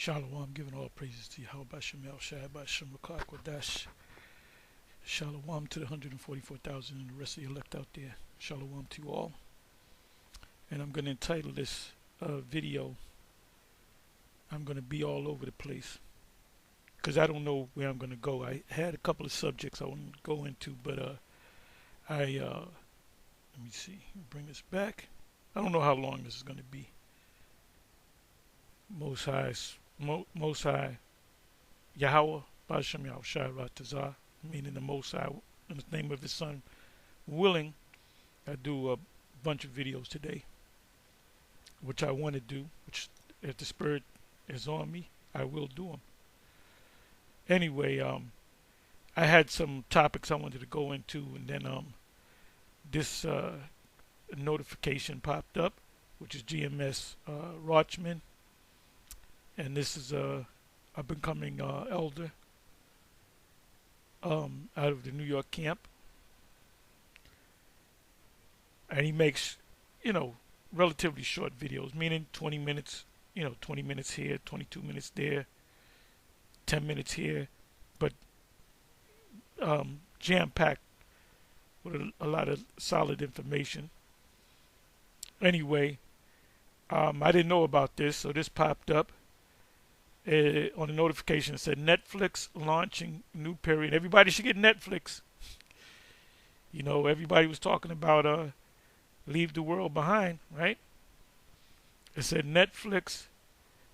Shalom, giving all praises to Yahweh Bashem El Shai Bashem Rakak Wadash. Shalom to the 144,000 and the rest of the elect out there. Shalom to you all. And I'm going to entitle this video, I'm going to be all over the place. Because I don't know where I'm going to go. I had a couple of subjects I want to go into, but let me see, bring this back. I don't know how long this is going to be. Most High, Yahweh, Bashem Yahweh Shai Ratazah, meaning the Most High, in the name of His Son, willing, I do a bunch of videos today, which I want to do, which if the Spirit is on me, I will do them. Anyway, I had some topics I wanted to go into, and then this notification popped up, which is GMS Rochman. And this is a becoming elder out of the New York camp, and he makes, relatively short videos, meaning 20 minutes, 20 minutes here, 22 minutes there, 10 minutes here, but jam-packed with a lot of solid information. Anyway, I didn't know about this, so this popped up. On the notification, it said Netflix launching new period. Everybody should get Netflix. Everybody was talking about Leave the World Behind, right? It said Netflix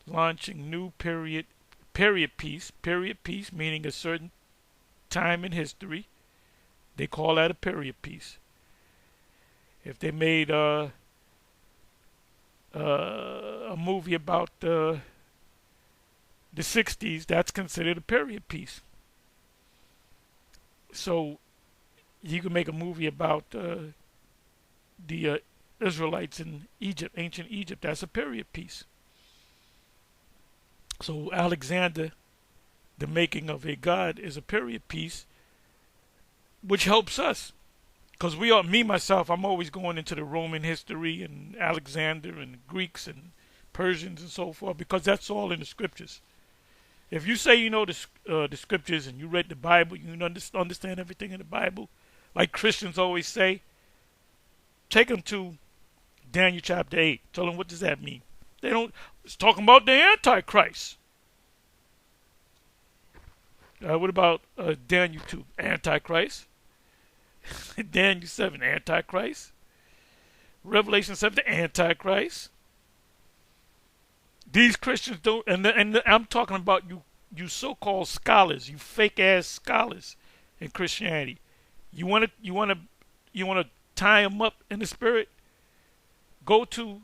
launching new period piece meaning a certain time in history. They call that a period piece. If they made a movie about the 60s, that's considered a period piece. So you can make a movie about the Israelites in Egypt, ancient Egypt. That's a period piece. So Alexander, the making of a god, is a period piece, which helps us. Because myself, I'm always going into the Roman history and Alexander and Greeks and Persians and so forth, because that's all in the scriptures. If you say you know the scriptures and you read the Bible, you understand everything in the Bible, like Christians always say, take them to Daniel chapter 8. Tell them, what does that mean? It's talking about the Antichrist. What about Daniel 2? Antichrist. Daniel 7, Antichrist. Revelation 7, the Antichrist. These Christians don't, and I'm talking about you so-called scholars, you fake-ass scholars in Christianity. You want to tie them up in the spirit? Go to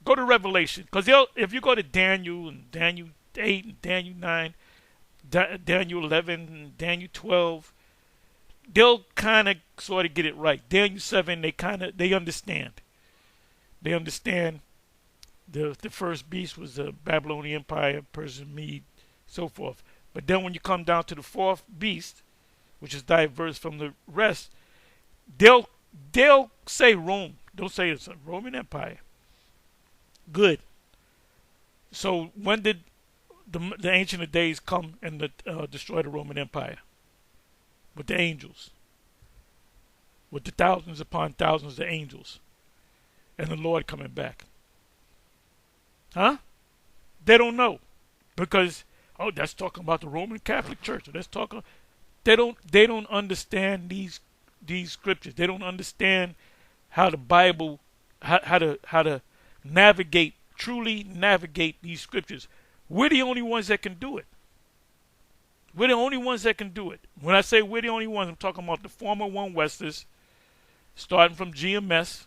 Revelation, because if you go to Daniel and Daniel 8 and Daniel 9, Daniel 11 and Daniel 12, they'll kind of sort of get it right. Daniel 7, they understand. They understand. The first beast was the Babylonian Empire, Persian Mede, so forth. But then when you come down to the fourth beast, which is diverse from the rest, they'll say Rome. They'll say it's a Roman Empire. Good. So when did the Ancient of Days come and destroy the Roman Empire? With the angels. With the thousands upon thousands of angels. And the Lord coming back. Huh? They don't know, because that's talking about the Roman Catholic Church. Or that's talking. They don't understand these scriptures. They don't understand how the Bible, how to truly navigate these scriptures. We're the only ones that can do it. We're the only ones that can do it. When I say we're the only ones, I'm talking about the former One Westers, starting from GMS.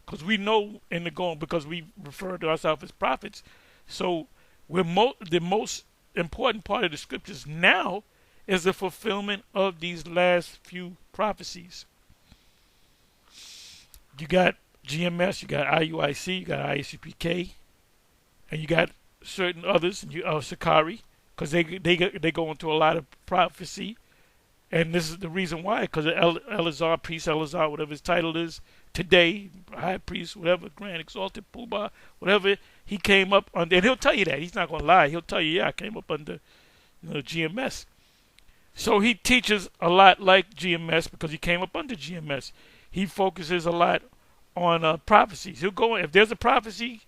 Because we know in the going, because we refer to ourselves as prophets. So the most important part of the scriptures now is the fulfillment of these last few prophecies. You got GMS, you got IUIC, you got ISUPK, and you got certain others, Sakari, because they go into a lot of prophecy. And this is the reason why, because Priest Eleazar, whatever his title is, today, high priest, whatever, grand exalted Poobah, whatever he came up under, and he'll tell you that. He's not going to lie. He'll tell you, yeah, I came up under GMS. So he teaches a lot like GMS because he came up under GMS. He focuses a lot on prophecies. He'll go if there's a prophecy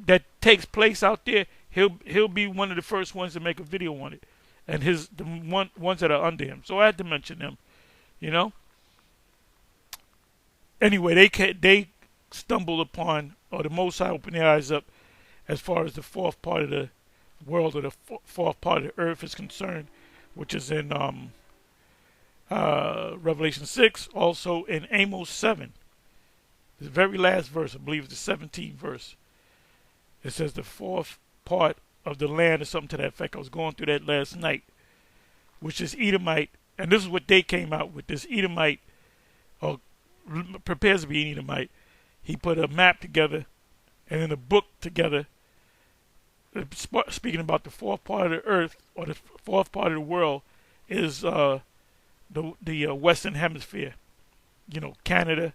that takes place out there, he'll be one of the first ones to make a video on it, and ones that are under him. So I had to mention them, you know. Anyway, they stumbled upon, or the Most High opened their eyes up as far as the fourth part of the world, or the fourth part of the earth is concerned, which is in Revelation 6, also in Amos 7. The very last verse, I believe, is the 17th verse. It says the fourth part of the land, or something to that effect. I was going through that last night, which is Edomite, and this is what they came out with. This Edomite, or prepares to be an Edomite, he put a map together and then a book together, speaking about the fourth part of the earth, or the fourth part of the world, is the Western Hemisphere. You know, Canada,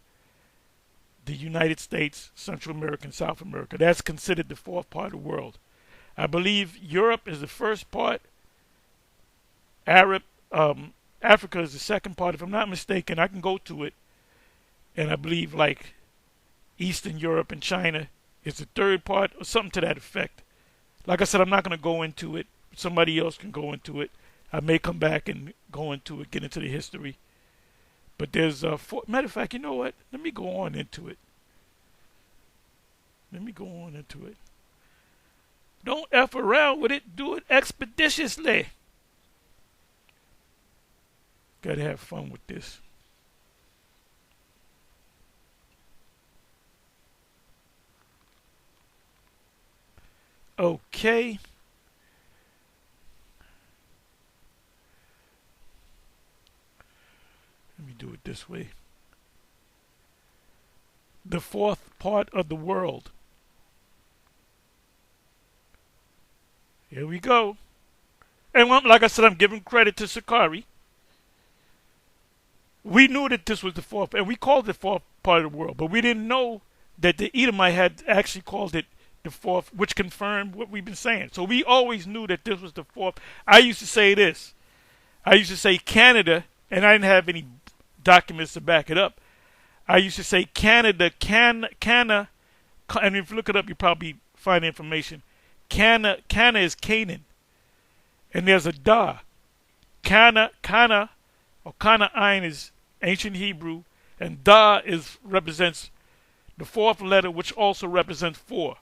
the United States, Central America, and South America. That's considered the fourth part of the world. I believe Europe is the first part. Africa is the second part. If I'm not mistaken, I can go to it. And I believe like Eastern Europe and China is the third part, or something to that effect. Like I said, I'm not going to go into it. Somebody else can go into it. I may come back and go into it, get into the history. But there's matter of fact, you know what? Let me go on into it. Don't F around with it. Do it expeditiously. Gotta have fun with this. Okay. Let me do it this way. The fourth part of the world. Here we go. And like I said, I'm giving credit to Sakari. We knew that this was the fourth, and we called it the fourth part of the world, but we didn't know that the Edomite had actually called it the fourth, which confirmed what we've been saying. So we always knew that this was the fourth. I used to say this. I used to say Canada, and I didn't have any documents to back it up. I used to say Canada, and if you look it up, you probably find information. Cana is Canaan, and there's a da. Kana, or Kana'ain is ancient Hebrew, and da represents the fourth letter, which also represents 4.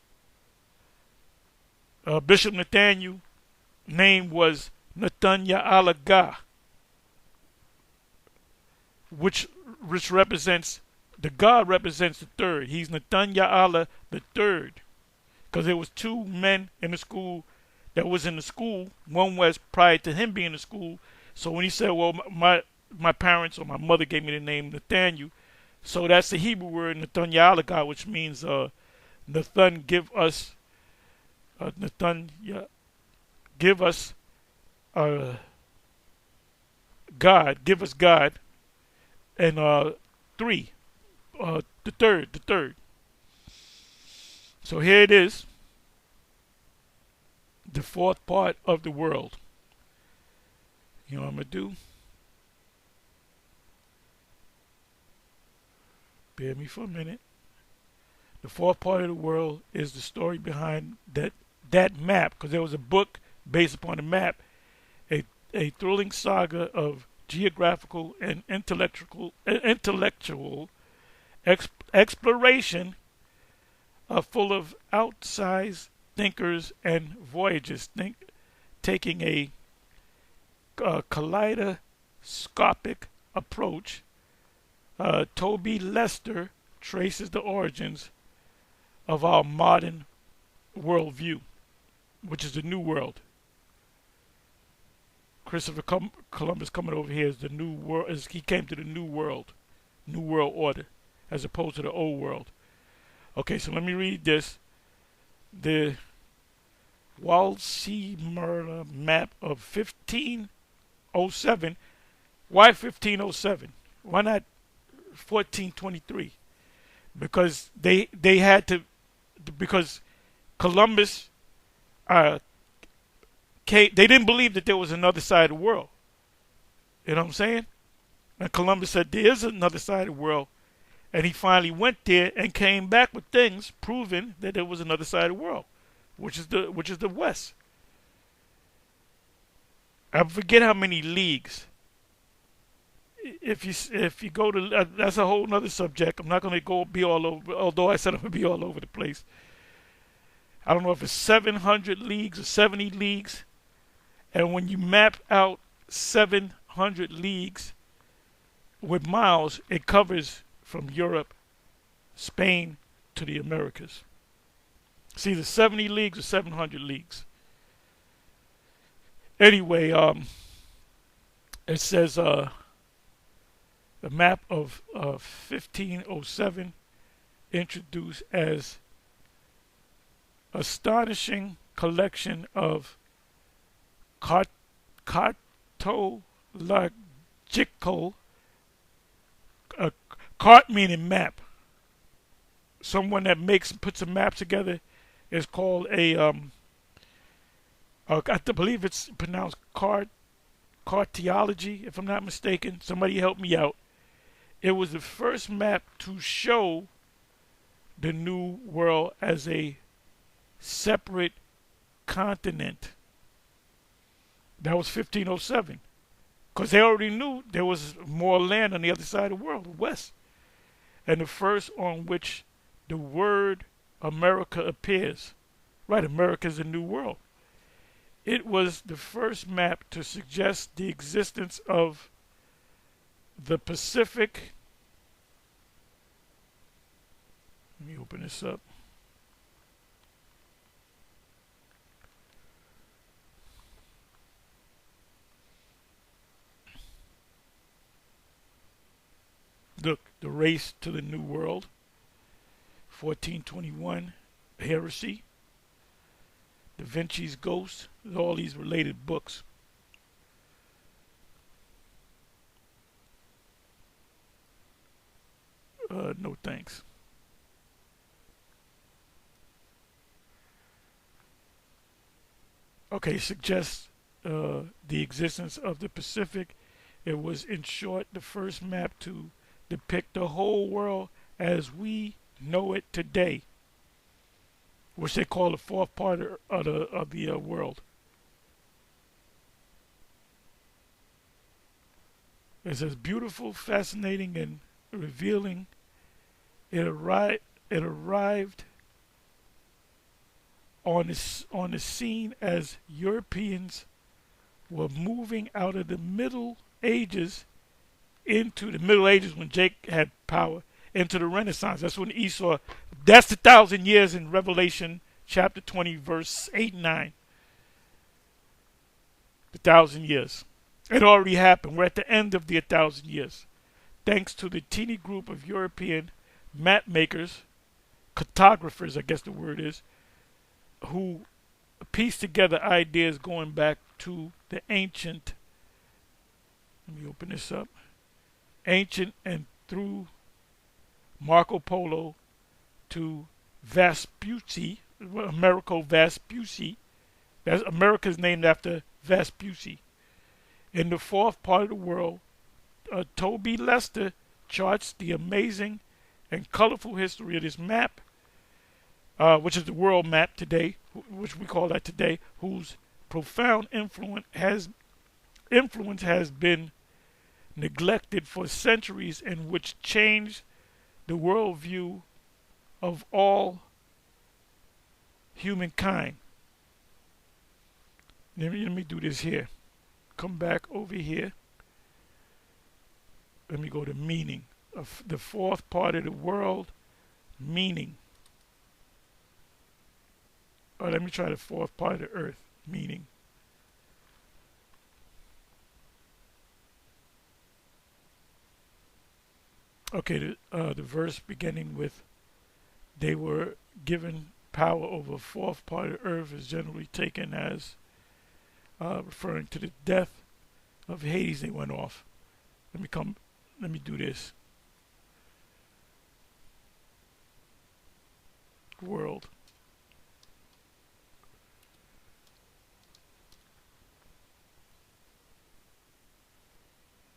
Bishop Nathaniel's name was Nathanya Gah, which represents, the God represents the third. He's Nathanya the third, because there was 2 men in the school that was in the school. One was prior to him being in the school. So when he said, well, my parents or my mother gave me the name Nathaniel, so that's the Hebrew word Nathanya God, which means Nathan give us. Give us God, give us God, and 3, the third. So here it is, the fourth part of the world. You know what I'm gonna do? Bear me for a minute. The fourth part of the world is the story behind that map, because there was a book based upon the map, a thrilling saga of geographical and intellectual exploration, full of outsized thinkers and voyagers, taking a kaleidoscopic approach. Toby Lester traces the origins of our modern worldview, which is the New World. Christopher Columbus coming over here is the New World. He came to the New World Order, as opposed to the Old World. Okay, so let me read this. The Walsi-Merla map of 1507. Why 1507? Why not 1423? because they had to, because Columbus uh, they didn't believe that there was another side of the world. You know what I'm saying? And Columbus said there is another side of the world, and he finally went there and came back with things proving that there was another side of the world, which is the West. I forget how many leagues. If you go to that's a whole other subject. I'm not going to go be all over. Although I said I'm going to be all over the place. I don't know if it's 700 leagues or 70 leagues. And when you map out 700 leagues with miles, it covers from Europe, Spain to the Americas. It's either 70 leagues or 700 leagues. Anyway, it says the map of 1507 introduced as astonishing collection of cartological, cart meaning map. Someone that puts a map together is called a I believe it's pronounced cartology, if I'm not mistaken. Somebody help me out. It was the first map to show the New World as a separate continent. That was 1507. Because they already knew there was more land on the other side of the world, the West. And the first on which the word America appears. Right, America is the New World. It was the first map to suggest the existence of the Pacific. Let me open this up. Look, the race to the New World, 1421, heresy, Da Vinci's Ghost, all these related books. No thanks. Okay, suggests the existence of the Pacific. It was, in short, the first map to depict the whole world as we know it today, which they call the fourth part of the world. It says beautiful, fascinating, and revealing. It arrived on the scene as Europeans were moving out of the Middle Ages into the Middle Ages when Jake had power, into the Renaissance. That's when Esau, that's the 1,000 years in Revelation chapter 20, verse 8 and 9. The 1,000 years. It already happened. We're at the end of the 1,000 years. Thanks to the teeny group of European map makers, cartographers, I guess the word is, who pieced together ideas going back to the ancient, let me open this up, ancient and through Marco Polo to Vespucci, Americo Vespucci. That's America's named after Vespucci. In the fourth part of the world, Toby Lester charts the amazing and colorful history of this map, which is the world map today, which we call that today, whose profound influence has been neglected for centuries and which changed the worldview of all humankind. Let me do this here. Come back over here. Let me go to meaning. Of the fourth part of the world, meaning. Or let me try the fourth part of the earth, meaning. Okay, the verse beginning with, they were given power over a fourth part of the earth is generally taken as referring to the death of Hades. They went off. Let me do this. world.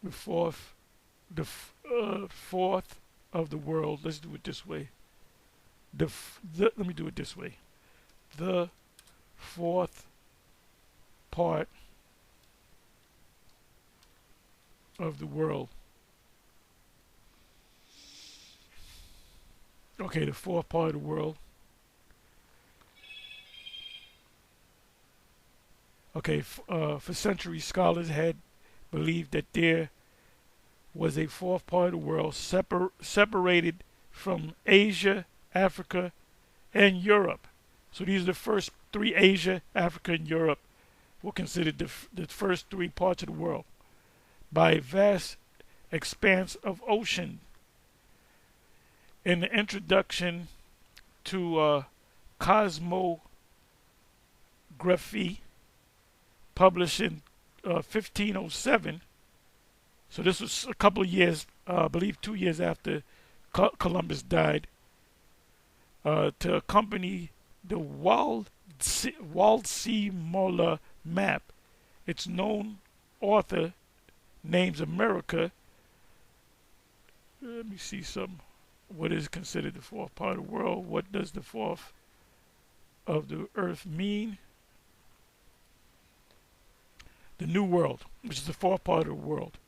The fourth, fourth of the world. Let's do it this way. Let me do it this way. The fourth part of the world. Okay, the fourth part of the world. Okay, for centuries, scholars had believed that there was a fourth part of the world separated from Asia, Africa, and Europe. So these are the first three: Asia, Africa, and Europe were considered the first three parts of the world by a vast expanse of ocean. In the introduction to cosmography, published in 1507, so this was a couple of years, I believe 2 years after Columbus died, to accompany the Waldseemüller map. Its known author names America. Let me see some. What is considered the fourth part of the world? What does the fourth of the earth mean? The New World, which is the fourth part of the world,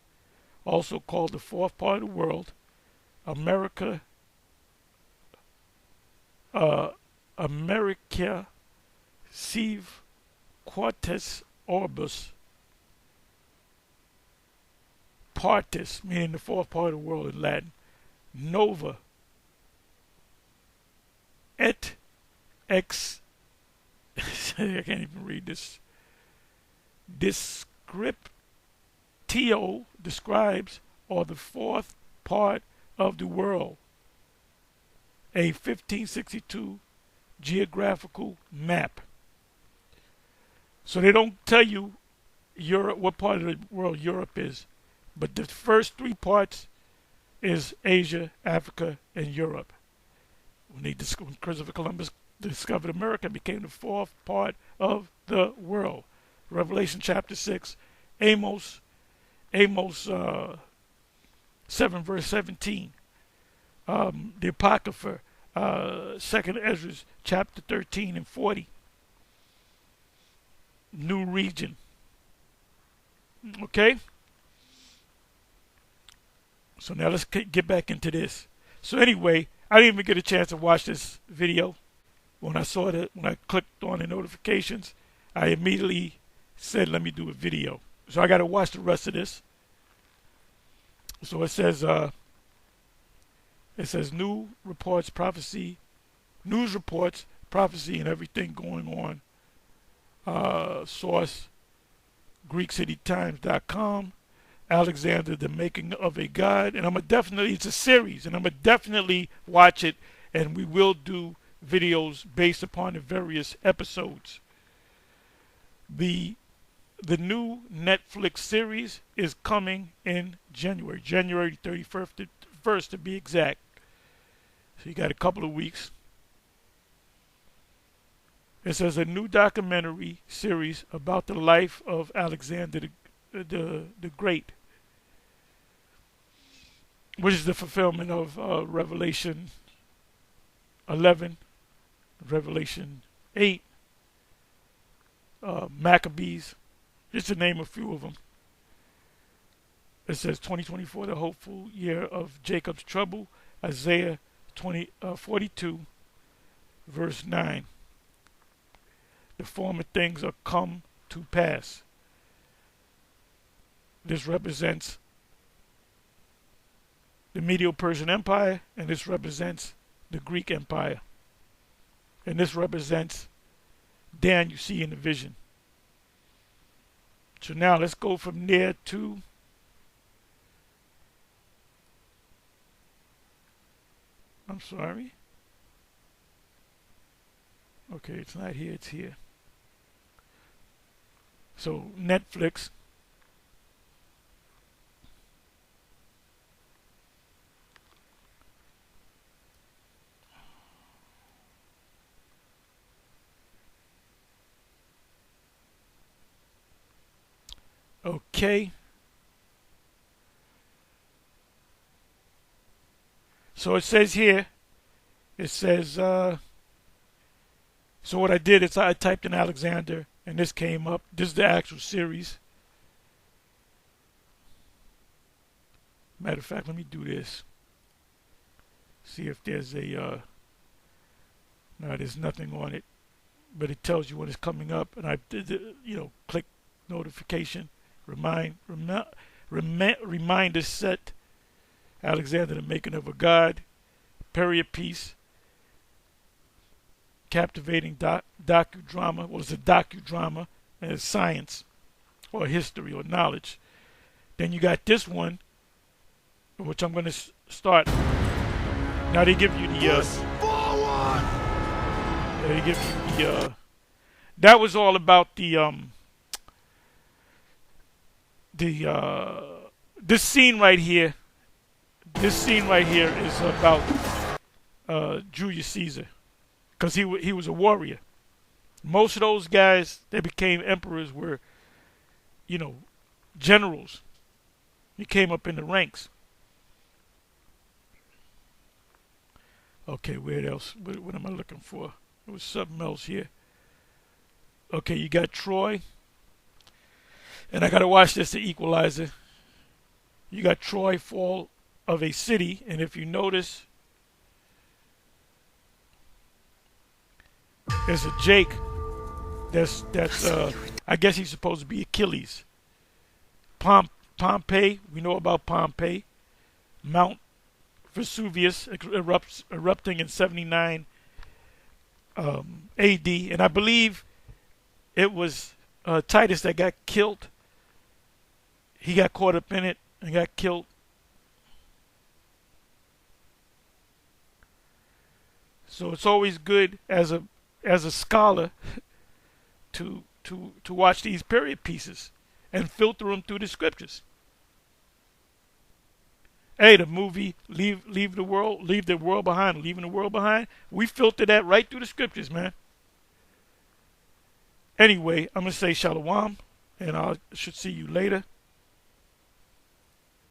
also called the fourth part of the world, America, America sive quartus orbis partis, meaning the fourth part of the world in Latin, nova et ex I can't even read this. Descriptio describes, or the fourth part of the world, a 1562 geographical map. So they don't tell you Europe, what part of the world Europe is, but the first three parts is Asia, Africa, and Europe. When Christopher Columbus discovered America, it became the fourth part of the world. Revelation chapter 6, Amos 7 verse 17, the Apocrypha, 2nd Ezra chapter 13 and 40, new region. Okay? So now let's get back into this. So anyway, I didn't even get a chance to watch this video. When I clicked on the notifications, I immediately said, let me do a video. So I got to watch the rest of this. So it says news reports, prophecy, and everything going on. Source, GreekCityTimes.com. Alexander, the Making of a God. And it's a series, and I'm going to definitely watch it, and we will do videos based upon the various episodes. The new Netflix series is coming in January 31st to be exact. So you got a couple of weeks. It says a new documentary series about the life of Alexander the Great, which is the fulfillment of Revelation 11, Revelation 8, Maccabees, just to name a few of them. It says 2024, the hopeful year of Jacob's trouble, Isaiah 42, verse 9. The former things are come to pass. This represents the Medo-Persian Empire, and this represents the Greek Empire. And this represents Dan you see in the vision. So now let's go from there to I'm sorry. Okay, it's not here, it's here. So Netflix. Okay. So it says here, it says, so what I did is I typed in Alexander and this came up. This is the actual series. Matter of fact, let me do this. See if there's a, no, there's nothing on it, but it tells you when it's coming up. And I did, click notification, reminder set, Alexander the Making of a God, period piece, captivating docudrama. Well, it's a docudrama, and it's science or history or knowledge. Then you got this one, which I'm going to start. Now they give you the that was all about this scene right here. This scene right here is about Julius Caesar, because he was a warrior. Most of those guys that became emperors were, generals. He came up in the ranks. Okay, where else? What am I looking for? There was something else here. Okay, you got Troy. And I got to watch this, The Equalizer. You got Troy, fall of a city. And if you notice, there's a Jake. That's I guess he's supposed to be Achilles. Pompeii, we know about Pompeii. Mount Vesuvius erupting in 79 AD, and I believe it was Titus that got killed. He got caught up in it and got killed. So it's always good as a scholar to watch these period pieces and filter them through the scriptures. Hey, the movie Leave the World Behind, Leaving the World Behind, we filter that right through the scriptures, man. Anyway, I'm going to say shalom, and I should see you later.